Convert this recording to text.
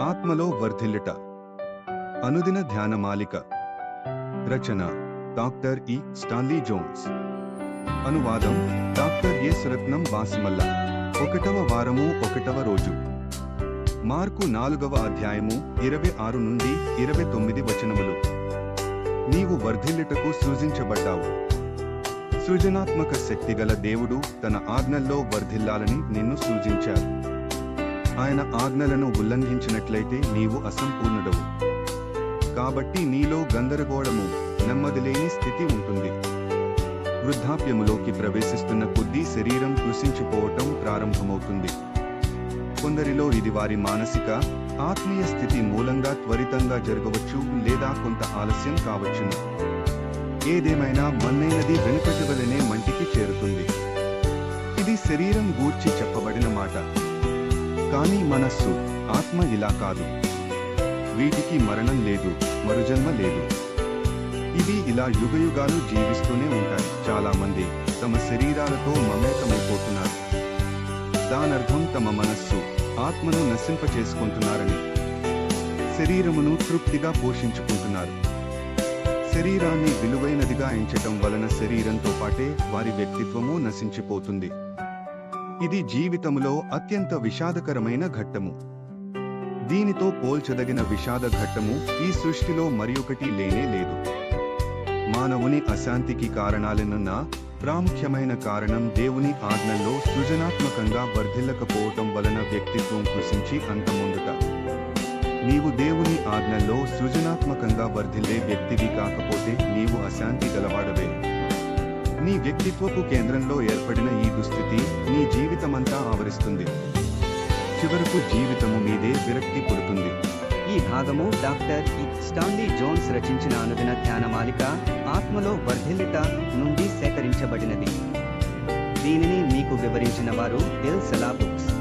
ఆత్మలో వర్ధిల్లుట. అనుదిన ధ్యానమాలిక. రచన డాక్టర్ ఇ. Stanley Jones. అనువాదం డాక్టర్ ఎ. సురత్నం వాసిమల్ల. 1వ వారము 1వ రోజు. మార్కు 4వ అధ్యాయము 26 నుండి 29 వచనములు. నీవు వర్ధిల్లుటకు సృజించబడ్డావు. సృజనాత్మక శక్తిగల దేవుడు తన ఆజ్ఞల్లో వర్ధిల్లాలని నిన్ను సృజించారు. ఆయన ఆజ్ఞలను ఉల్లంఘించినట్లయితే నీవు అసంపూర్ణుడవు. కాబట్టి నీలో గందరగోళము, నెమ్మదిలేని స్థితి ఉంటుంది. వృద్ధాప్యములోకి ప్రవేశిస్తున్న కొద్దీ శరీరం కృషించిపోవటం ప్రారంభమవుతుంది. కొందరిలో ఇది వారి మానసిక, ఆత్మీయ స్థితి మూలంగా త్వరితంగా జరగవచ్చు లేదా కొంత ఆలస్యం కావచ్చును. ఏదేమైనా మన్నైనది వెనుకటి వలెనే మంటికి చేరుతుంది. ఇది శరీరం గూర్చి చెప్పబడిన మాట. కానీ మనస్సు, ఆత్మ ఇలా కాదు. వీటికి మరణం లేదు, మరుజన్మ లేదు. ఇవి ఇలా యుగయుగాలు జీవిస్తూనే ఉంటాయి. చాలా మంది తమ శరీరాలతో మమేకమైపోతున్నారు. దానర్థం తమ మనస్సు, ఆత్మను నశింపచేసుకుంటున్నారని. శరీరమును తృప్తిగా పోషించుకుంటున్నారు. శరీరాన్ని విలువైనదిగా ఎంచటం వలన శరీరంతో పాటే వారి వ్యక్తిత్వము నశించిపోతుంది. ఇది జీవితములో అత్యంత విషాదకరమైన ఘట్టము. దీనితో పోల్చదగిన విషాద ఘట్టము ఈ సృష్టిలో మరియొకటి లేనే లేదు. మానవుని అశాంతికి కారణాలనున్న ప్రాముఖ్యమైన కారణం దేవుని ఆజ్ఞల్లో సృజనాత్మకంగా వర్ధిల్లకపోవటం వలన వ్యక్తిత్వం కృషించి అంతమొందుట. నీవు దేవుని ఆజ్ఞల్లో సృజనాత్మకంగా వర్ధిల్లే వ్యక్తివి కాకపోతే నీవు అశాంతి గలవాడవే. నీ వ్యక్తిత్వపు కేంద్రంలో ఏర్పడిన ఈ దుస్థితి నీ జీవితమంతా ఆవరిస్తుంది. చివరకు జీవితము మీదే విరక్తి పుడుతుంది. ఈ భాగము డాక్టర్ ఇ. స్టాన్లీ జోన్స్ రచించిన అనుదిన ధ్యానమాలిక ఆత్మలో వర్ధిల్లుట నుండి సేకరించబడినది. దీనిని మీకు వివరించిన వారు ఎల్. సెలా బుక్స్.